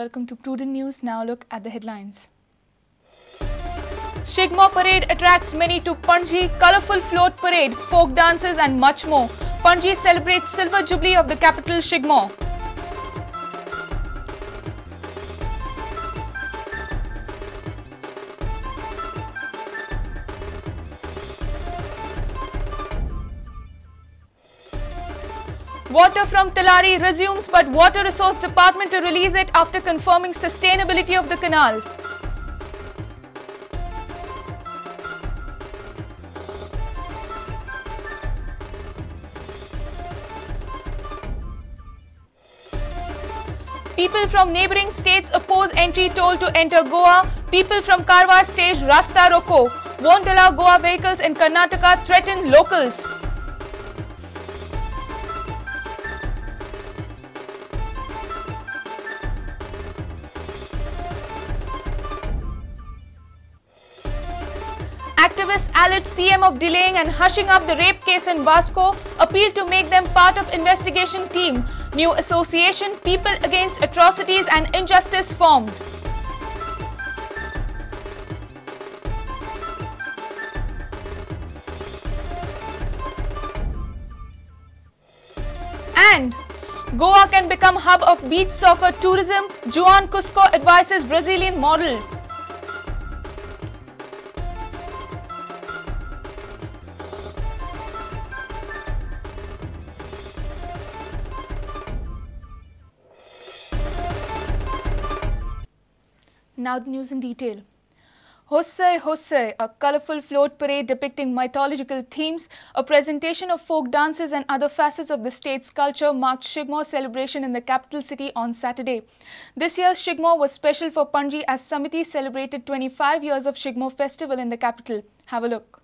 welcome to Prudent News. Now look at the headlines. Shigmo parade attracts many to Panji, colourful float parade, folk dances and much more. Panji celebrates silver jubilee of the capital Shigmo. Water from Tilari resumes, but Water Resource Department to release it after confirming sustainability of the canal. People from neighbouring states oppose entry toll to enter Goa. People from Karwar staged Rasta Roko. Won't allow Goa vehicles in Karnataka, threaten locals. Activists alleged CM of delaying and hushing up the rape case in Vasco, appealed to make them part of investigation team. New association, People Against Atrocities and Injustice formed. And Goa can become hub of beach soccer tourism, Juan Cusco advises Brazilian model. Now the news in detail. Hossai Hossai, a colourful float parade depicting mythological themes, a presentation of folk dances and other facets of the state's culture marked Shigmo celebration in the capital city on Saturday. This year's Shigmo was special for Panji as Samiti celebrated 25 years of Shigmo festival in the capital. Have a look.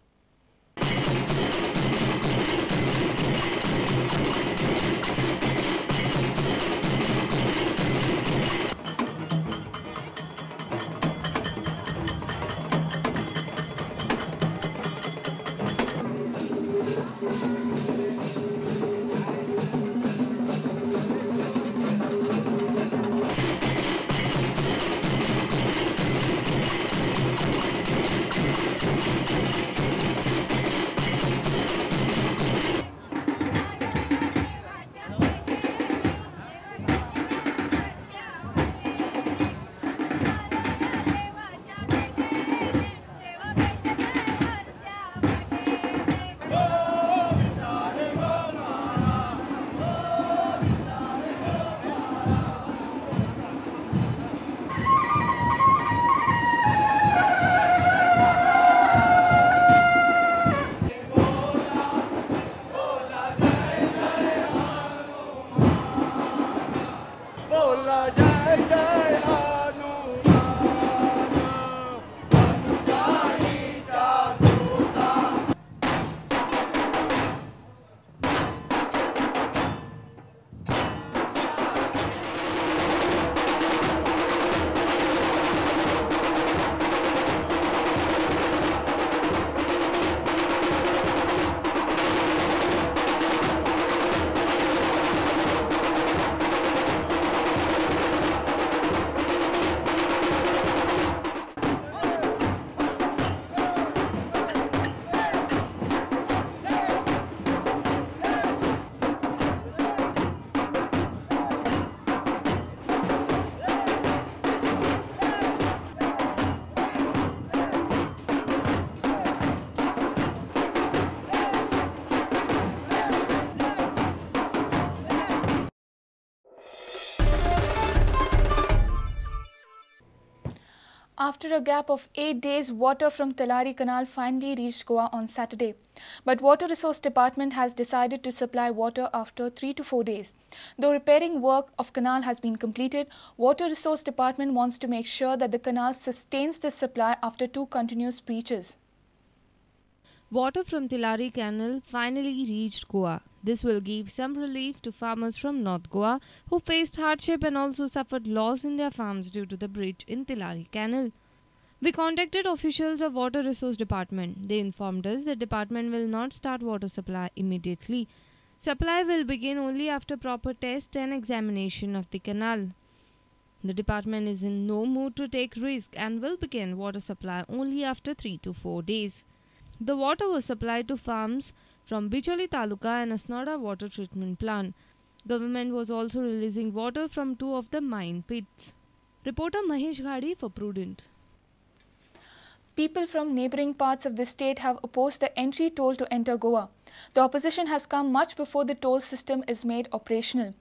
After a gap of 8 days, water from Tilari Canal finally reached Goa on Saturday. But Water Resource Department has decided to supply water after 3 to 4 days. Though repairing work of canal has been completed, Water Resource Department wants to make sure that the canal sustains this supply after 2 continuous breaches. Water from Tilari Canal finally reached Goa. This will give some relief to farmers from North Goa who faced hardship and also suffered loss in their farms due to the breach in Tilari Canal. We contacted officials of Water Resource Department. They informed us the department will not start water supply immediately. Supply will begin only after proper test and examination of the canal. The department is in no mood to take risk and will begin water supply only after 3 to 4 days. The water was supplied to farms from Bicholi Taluka and Asnoda water treatment plant. Government was also releasing water from 2 of the mine pits. Reporter Mahesh Ghadi for Prudent. People from neighbouring parts of the state have opposed the entry toll to enter Goa. The opposition has come much before the toll system is made operational.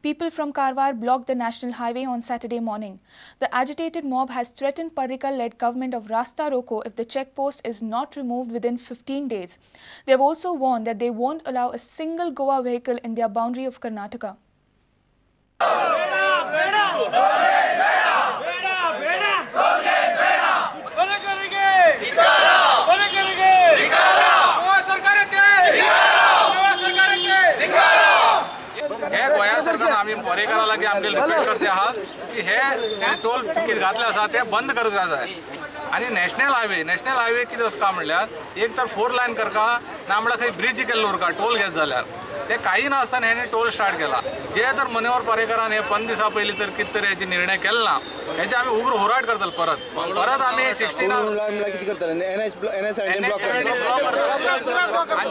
People from Karwar blocked the national highway on Saturday morning. The agitated mob has threatened Parrikar-led government of Rasta Roko if the checkpost is not removed within 15 days. They have also warned that they won't allow a single Goa vehicle in their boundary of Karnataka. आम्ही परेकराला की आमगे request करते आहात की हे toll किती घातले आसा ते बंद करचा जाय आणि नॅशनल हायवे कितें आसा म्हणल्यार एक तर 4 लायन करका ना म्हणल्यार खंय ब्रिज केल्लो उरका टोल घेत जाल्यार ते काही नासतना हेणे टोल स्टार्ट केला जे तर मनोहर पर्रेकरान हे 15 दिसा पयलीं तर कितें तरी हेची निर्णय केला ना हेचे आमी उग्र होराट करतले परत आमी 16 किती करतले एनएच आणि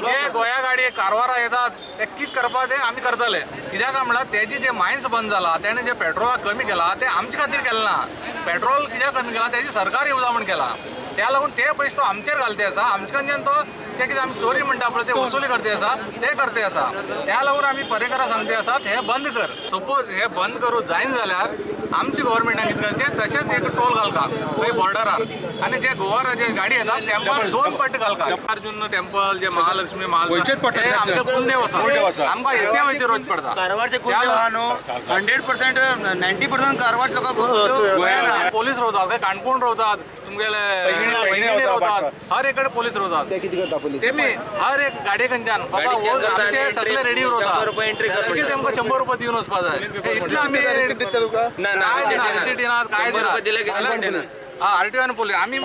जे गोंया गाडी कारवारा येतात ते कितें करपा ते आमी करतले कित्याक म्हणल्यार तेजी जे मायन्स बंद जाला तेणे जे पेट्रोलाक कमी केला ते आमचे खातीर केलें ना पेट्रोल कित्याक कमी केला तेजी सरकार येवजा म्हण केला त्या लागून ते पयशे तो आमचेर घालते आसा आमचे कडच्यान तो ते कितें आमी चोरी म्हणटा पळय ते वसुली करते आसा ते करते आसा त्या लागून आमी पर्रेकारां सांगते आसात हे बंद कर सपोज हे बंद करूं जायना जाल्यार आमची गव्हर्मेंटान कितें करचें तशेंच एक टोल घालता खंय बॉर्डरार आनी जे गोवा जे गाडी येतात टेम्पल 2 पट्ट घालता अर्जुन टेम्पल जे महालक्ष्मी ते आमचे कुलदेव आसा आमकां येते वयते रोज पडटा कारवारचे कुलदेव आहा न्हू 100% 90% कारवार लोकांक गोंयान पोलीस रावतात काय काणकोण रावतात तुमगेले पैंगिणी रावतात हर एक कडेन पोलीस रावतात ते किती करता पोलीस तेमी हर एक गाडी खंयच्यान बाबा आमचे सगळे रेडी रावतात सारकी तेमकां 100 रुपया दिवन वचपा जाय इतले आमी काय दिना रिसीट दिनात काय दिना आरटीओ आनी पोलीस आमी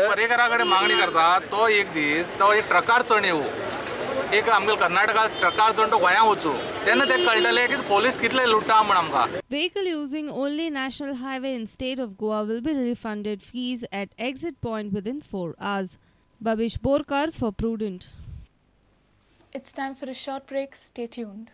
पर्रेकरा कडेन मागणी करतात तो एक दीस तो एक ट्रकार चड येवं एक आमगे कर्नाटकात ट्रकार चड तो गोंया वचूं तेन्ना ते कळटले की पोलीस कितले लुट्टा म्हण आमकां Vehicle using only national highway in state of Goa will be refunded fees at exit point within 4 hours. Babish Borkar for Prudent. It's time for a short break. Stay tuned.